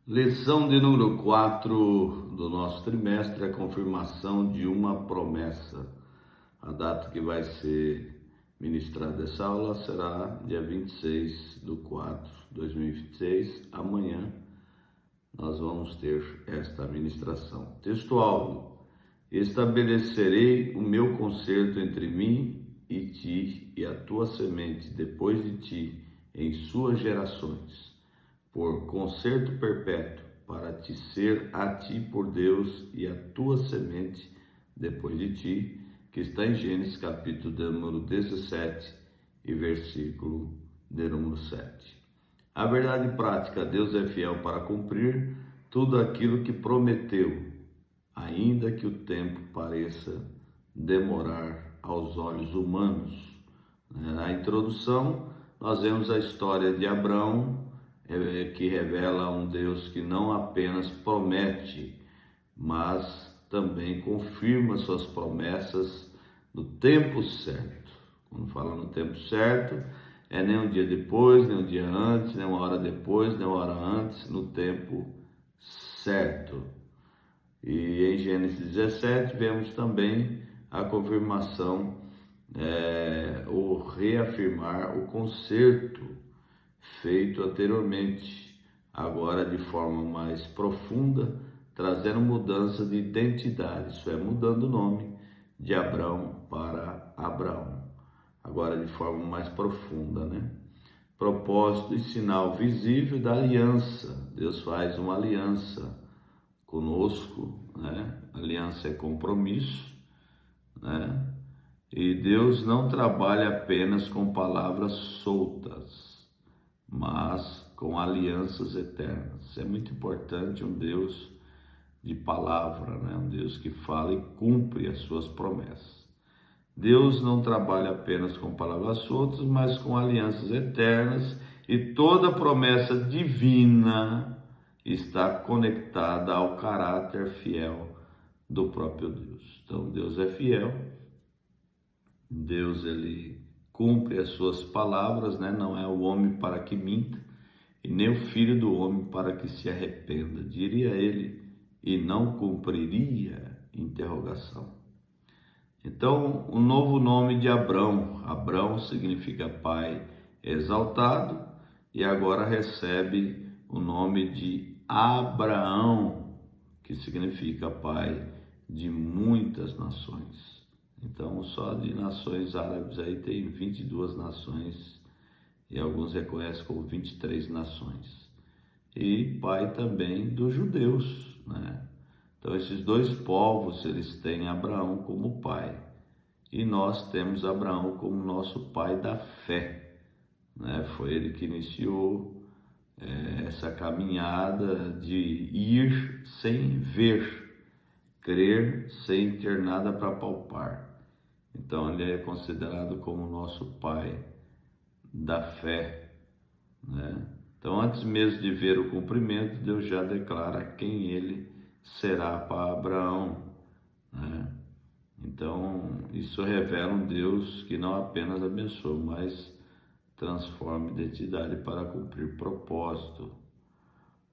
Lição de número 4 do nosso trimestre, a confirmação de uma promessa. A data que vai ser ministrada essa aula será dia 26/4/2026. Amanhã nós vamos ter esta ministração. Texto-áudio: estabelecerei o meu concerto entre mim e ti e a tua semente depois de ti em suas gerações, por concerto perpétuo, para te ser a ti por Deus e a tua semente depois de ti, que está em Gênesis capítulo de número 17 e versículo de número 7. A verdade prática: Deus é fiel para cumprir tudo aquilo que prometeu, ainda que o tempo pareça demorar aos olhos humanos. Na introdução, nós vemos a história de Abraão, que revela um Deus que não apenas promete, mas também confirma suas promessas no tempo certo. Quando fala no tempo certo, é nem um dia depois, nem um dia antes, nem uma hora depois, nem uma hora antes, no tempo certo. E em Gênesis 17 vemos também a confirmação, o reafirmar o concerto feito anteriormente, agora de forma mais profunda, trazendo mudança de identidade, isso é, mudando o nome de Abrão para Abraão, agora de forma mais profunda, né? Propósito e sinal visível da aliança. Deus faz uma aliança conosco, né? Aliança é compromisso, né? E Deus não trabalha apenas com palavras soltas, mas com alianças eternas. É muito importante um Deus de palavra, né? Um Deus que fala e cumpre as suas promessas. Deus não trabalha apenas com palavras soltas, mas com alianças eternas, e toda promessa divina está conectada ao caráter fiel do próprio Deus. Então Deus é fiel, Deus ele cumpre as suas palavras, né? Não é o homem para que minta, e nem o filho do homem para que se arrependa, diria ele, e não cumpriria? Interrogação. Então, o novo nome de Abrão. Abrão significa pai exaltado, e agora recebe o nome de Abraão, que significa pai de muitas nações. Então, só de nações árabes aí tem 22 nações, e alguns reconhecem como 23 nações. E pai também dos judeus, né? Então, esses dois povos, eles têm Abraão como pai. E nós temos Abraão como nosso pai da fé, né? Foi ele que iniciou essa caminhada de ir sem ver, crer sem ter nada para palpar. Então, ele é considerado como nosso pai da fé, né? Então, antes mesmo de ver o cumprimento, Deus já declara quem ele será para Abraão, né? Então, isso revela um Deus que não apenas abençoa, mas transforma identidade para cumprir propósito.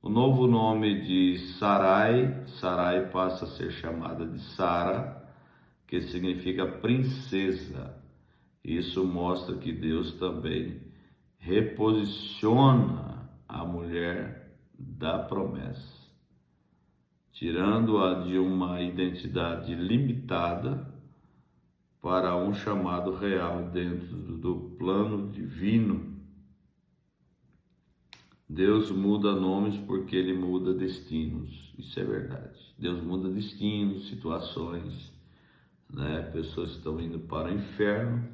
O novo nome de Sarai, Sarai passa a ser chamada de Sara, que significa princesa. Isso mostra que Deus também reposiciona a mulher da promessa, tirando-a de uma identidade limitada para um chamado real dentro do plano divino. Deus muda nomes porque Ele muda destinos, isso é verdade. Deus muda destinos, situações, né? Pessoas estão indo para o inferno,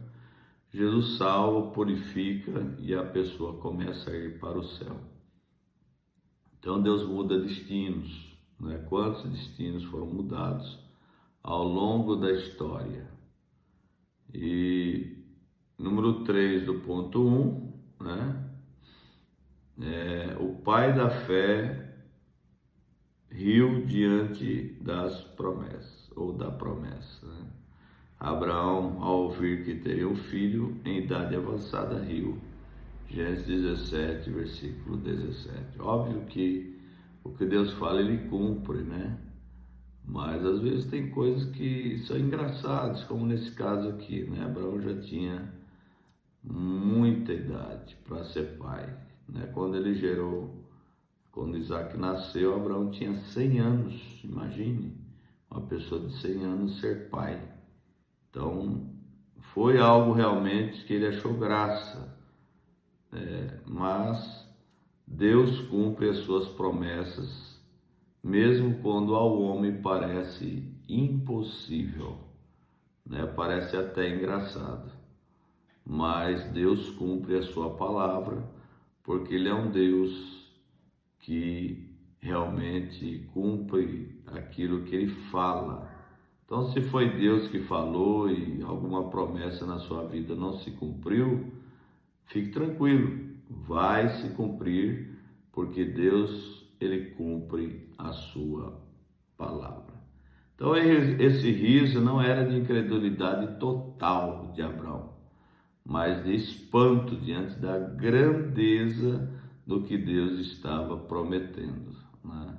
Jesus salva, purifica e a pessoa começa a ir para o céu. Então Deus muda destinos, né? Quantos destinos foram mudados ao longo da história? E número 3 do ponto 1, né? O pai da fé riu diante das promessas, ou da promessa, né? Abraão, ao ouvir que teria um filho em idade avançada, riu. Gênesis 17, versículo 17. Óbvio que o que Deus fala ele cumpre, né? Mas às vezes tem coisas que são engraçadas, como nesse caso aqui, né? Abraão já tinha muita idade para ser pai, né? Quando Isaac nasceu, Abraão tinha 100 anos, imagine, uma pessoa de 100 anos ser pai. Então, foi algo realmente que ele achou graça, mas Deus cumpre as suas promessas, mesmo quando ao homem parece impossível, né? Parece até engraçado, mas Deus cumpre a sua palavra, porque Ele é um Deus que realmente cumpre aquilo que Ele fala. Então, se foi Deus que falou e alguma promessa na sua vida não se cumpriu, fique tranquilo, vai se cumprir, porque Deus, Ele cumpre a sua palavra. Então, esse riso não era de incredulidade total de Abraão, mas de espanto diante da grandeza do que Deus estava prometendo, né?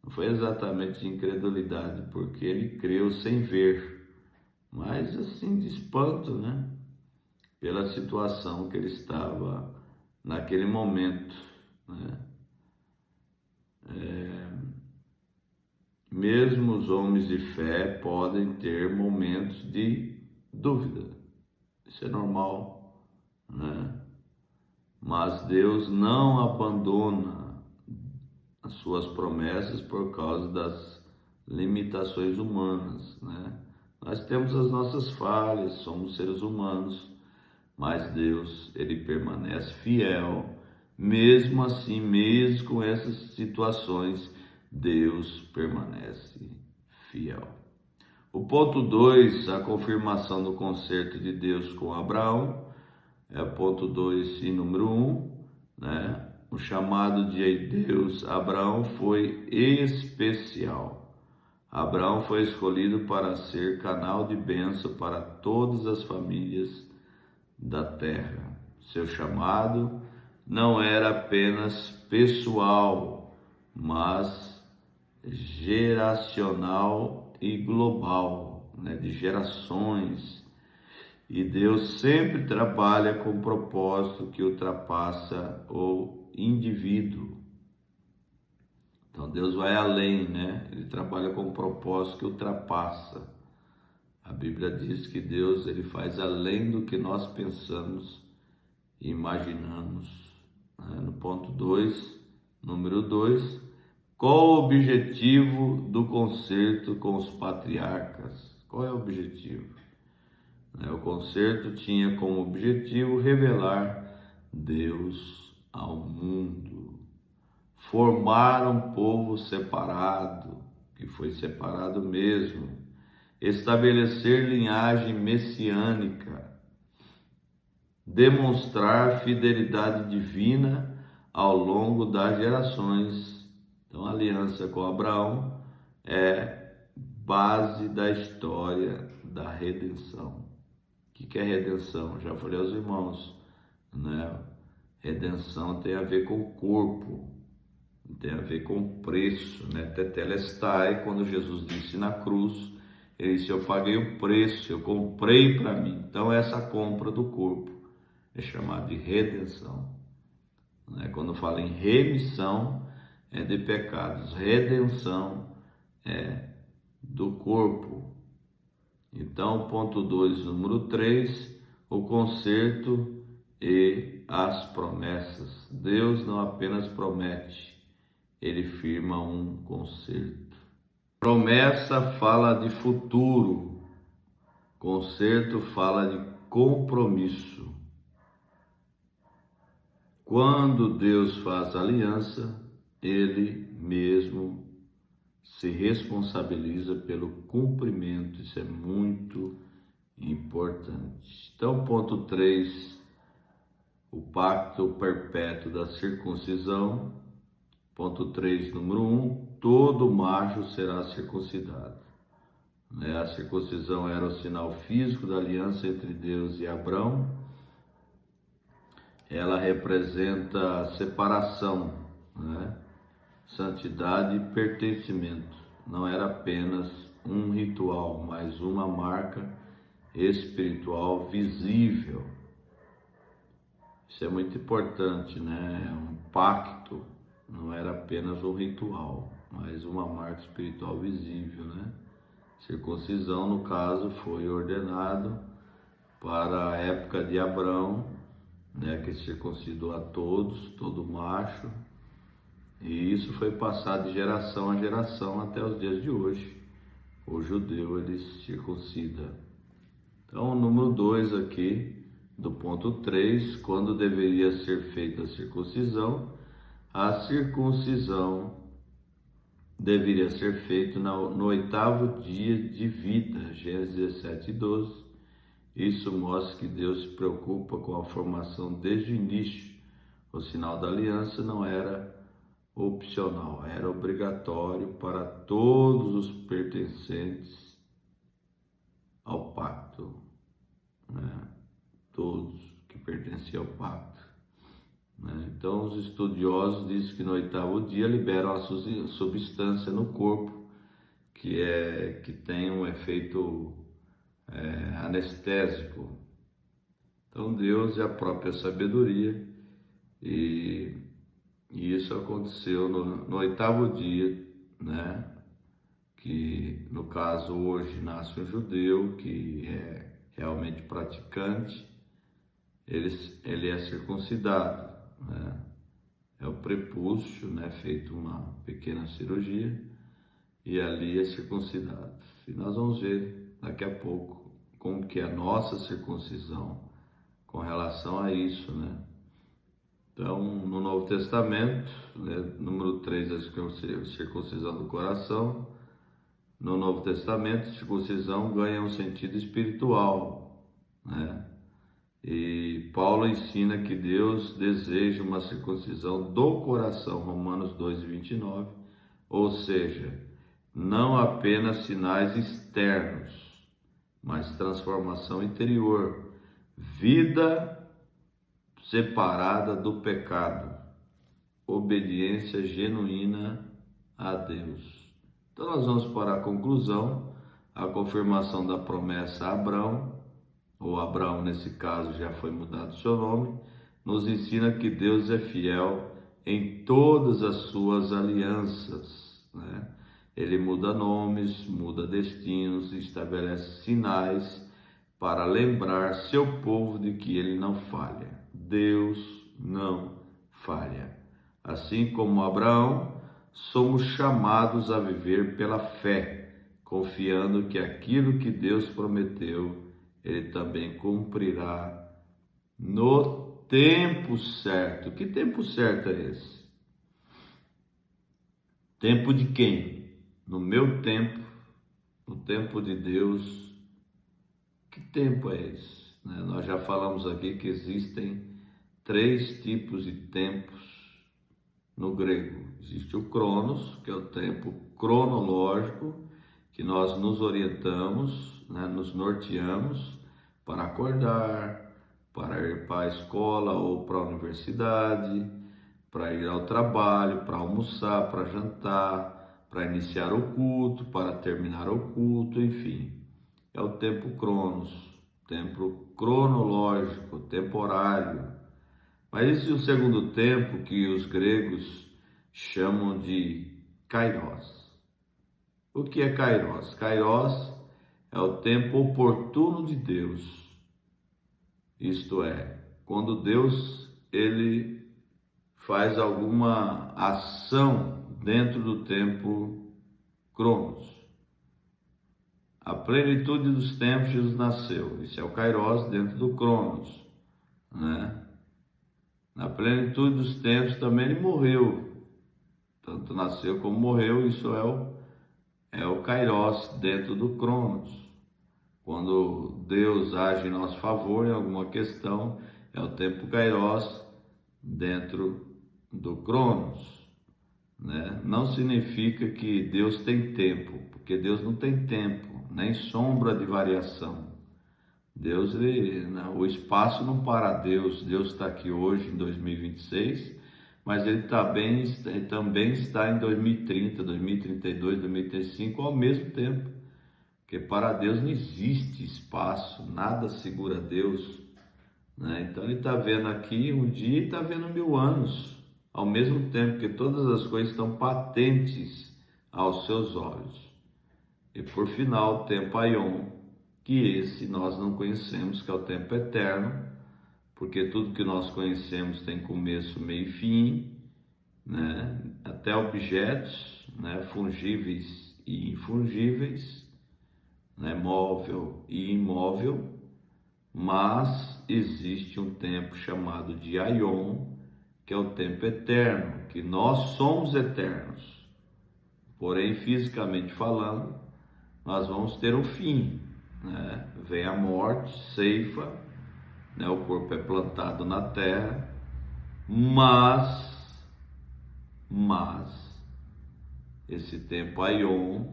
Não foi exatamente de incredulidade, porque ele creu sem ver, mas assim de espanto, né? Pela situação que ele estava naquele momento, né? Mesmo os homens de fé podem ter momentos de dúvida, isso é normal, né? Mas Deus não abandona as suas promessas por causa das limitações humanas, né? Nós temos as nossas falhas, somos seres humanos, mas Deus, Ele permanece fiel, mesmo assim, mesmo com essas situações, Deus permanece fiel. O ponto 2, a confirmação do concerto de Deus com Abraão, é o ponto 2 e número 1, né? O chamado de Deus a Abraão foi especial. Abraão foi escolhido para ser canal de bênção para todas as famílias da terra. Seu chamado não era apenas pessoal, mas geracional e global, né? De gerações. E Deus sempre trabalha com um propósito que ultrapassa o indivíduo. Então Deus vai além, né? Ele trabalha com um propósito que ultrapassa. A Bíblia diz que Deus, ele faz além do que nós pensamos e imaginamos, né? No ponto 2, número 2, qual o objetivo do concerto com os patriarcas? Qual é o objetivo? O concerto tinha como objetivo revelar Deus ao mundo, formar um povo separado, que foi separado mesmo, estabelecer linhagem messiânica, demonstrar fidelidade divina ao longo das gerações. Então, a aliança com Abraão é base da história da redenção. O que é redenção? Já falei aos irmãos, né? Redenção tem a ver com o corpo, tem a ver com o preço, né? Tetelestai, quando Jesus disse na cruz, ele disse: eu paguei o preço, eu comprei para mim. Então essa compra do corpo é chamada de redenção, né? Quando fala em remissão, é de pecados, redenção é do corpo. Então, ponto 2, número 3, o concerto e as promessas. Deus não apenas promete, Ele firma um concerto. Promessa fala de futuro, concerto fala de compromisso. Quando Deus faz aliança, Ele mesmo se responsabiliza pelo cumprimento. Isso é muito importante. Então, ponto 3, o pacto perpétuo da circuncisão. Ponto 3, número 1, todo macho será circuncidado. A circuncisão era o sinal físico da aliança entre Deus e Abraão. Ela representa a separação, né? santidade e pertencimento. Não era apenas um ritual, mas uma marca espiritual visível. Isso é muito importante, né? É um pacto, não era apenas um ritual, mas uma marca espiritual visível, né? Circuncisão, no caso, foi ordenado para a época de Abraão, né? Que circuncidou a todos, todo macho, e isso foi passado de geração a geração até os dias de hoje. O judeu, ele circuncida. Então, o número 2 aqui, do ponto 3, quando deveria ser feita a circuncisão deveria ser feita no 8º dia de vida, Gênesis 17:12. Isso mostra que Deus se preocupa com a formação desde o início. O sinal da aliança não era opcional, era obrigatório para todos os pertencentes ao pacto, né? Todos que pertenciam ao pacto, né? Então, os estudiosos dizem que no 8º dia liberam a substância no corpo, que tem um efeito anestésico. Então, Deus é a própria sabedoria, e isso aconteceu no 8º dia, né? Que no caso hoje nasce um judeu que é realmente praticante, ele é circuncidado, né? É o prepúcio, né? Feito uma pequena cirurgia e ali é circuncidado. E nós vamos ver daqui a pouco como que é a nossa circuncisão com relação a isso, né? Então, no Novo Testamento, né, número 3, a circuncisão do coração. No Novo Testamento, circuncisão ganha um sentido espiritual, né? E Paulo ensina que Deus deseja uma circuncisão do coração, Romanos 2:29, ou seja, não apenas sinais externos, mas transformação interior, vida separada do pecado, obediência genuína a Deus. Então nós vamos para a conclusão, a confirmação da promessa a Abraão, ou Abraão nesse caso já foi mudado seu nome, nos ensina que Deus é fiel em todas as suas alianças, né? Ele muda nomes, muda destinos, estabelece sinais para lembrar seu povo de que ele não falha. Deus não falha. Assim como Abraão, somos chamados a viver pela fé, confiando que aquilo que Deus prometeu, Ele também cumprirá no tempo certo. Que tempo certo é esse? Tempo de quem? No meu tempo, no tempo de Deus. Que tempo é esse? Nós já falamos aqui que existem 3 tipos de tempos no grego. Existe o Cronos, que é o tempo cronológico, que nós nos orientamos, né, nos norteamos para acordar, para ir para a escola ou para a universidade, para ir ao trabalho, para almoçar, para jantar, para iniciar o culto, para terminar o culto, enfim. É o tempo Cronos, tempo cronológico, temporário. Mas existe o segundo tempo que os gregos chamam de Kairos. O que é Kairos? Kairos é o tempo oportuno de Deus. Isto é, quando Deus ele faz alguma ação dentro do tempo Cronos. A plenitude dos tempos Jesus nasceu. Isso é o Kairos dentro do Cronos, né? Na plenitude dos tempos também ele morreu. Tanto nasceu como morreu, isso é o Kairos dentro do Cronos. Quando Deus age em nosso favor em alguma questão, é o tempo Kairos dentro do Cronos, né? Não significa que Deus tem tempo, porque Deus não tem tempo, nem sombra de variação. Deus, o espaço não para Deus. Deus está aqui hoje em 2026, mas ele também está em 2030, 2032, 2035 ao mesmo tempo. Porque para Deus não existe espaço, nada segura Deus, né? Então ele está vendo aqui um dia e está vendo 1000 anos ao mesmo tempo, que todas as coisas estão patentes aos seus olhos. E por final, o tempo Aion, que esse nós não conhecemos, que é o tempo eterno, porque tudo que nós conhecemos tem começo, meio e fim, né? Até objetos, né? Fungíveis e infungíveis, né? Móvel e imóvel, mas existe um tempo chamado de Aion, que é o tempo eterno, que nós somos eternos, porém fisicamente falando, nós vamos ter um fim, né? Vem a morte, ceifa, né? O corpo é plantado na terra, mas esse tempo Aion,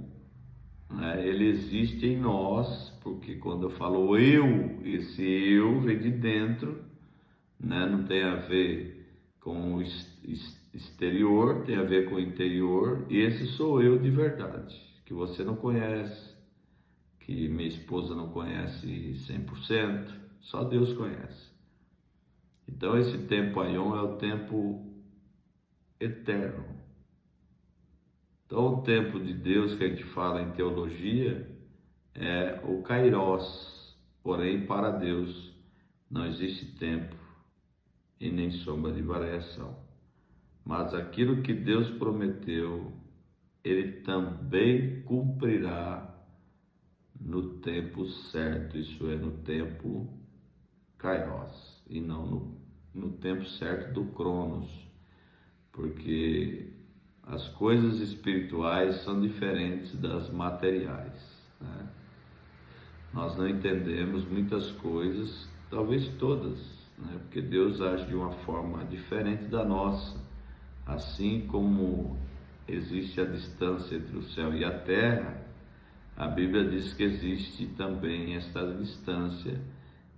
né? Ele existe em nós, porque quando eu falo eu, esse eu vem de dentro, né? Não tem a ver com o exterior, tem a ver com o interior, e esse sou eu de verdade, que você não conhece, que minha esposa não conhece 100%, só Deus conhece. Então esse tempo Aion é o tempo eterno. Então o tempo de Deus que a gente fala em teologia é o Kairos, porém para Deus não existe tempo e nem sombra de variação. Mas aquilo que Deus prometeu, Ele também cumprirá no tempo certo, isso é, no tempo Kairos, e não no tempo certo do Cronos, porque as coisas espirituais são diferentes das materiais, né? Nós não entendemos muitas coisas, talvez todas, né? Porque Deus age de uma forma diferente da nossa. Assim como existe a distância entre o céu e a terra, a Bíblia diz que existe também esta distância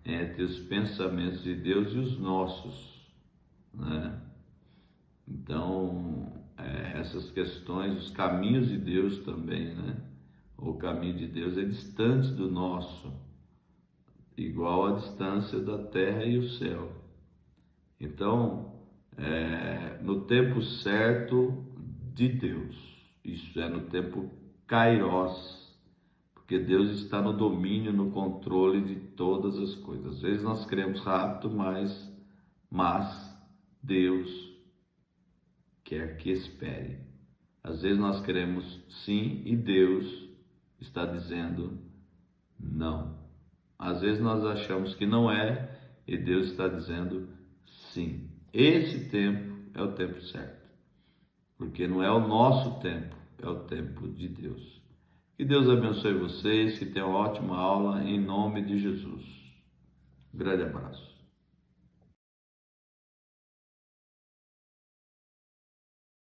entre os pensamentos de Deus e os nossos, né? Então, essas questões, os caminhos de Deus também, né? O caminho de Deus é distante do nosso, igual a distância da terra e o céu. Então, no tempo certo de Deus, isso é, no tempo Kairos, porque Deus está no domínio, no controle de todas as coisas. Às vezes nós queremos rápido, mas Deus quer que espere. Às vezes nós queremos sim e Deus está dizendo não. Às vezes nós achamos que não é e Deus está dizendo sim. Esse tempo é o tempo certo, porque não é o nosso tempo, é o tempo de Deus. Que Deus abençoe vocês, que tenham uma ótima aula em nome de Jesus. Um grande abraço.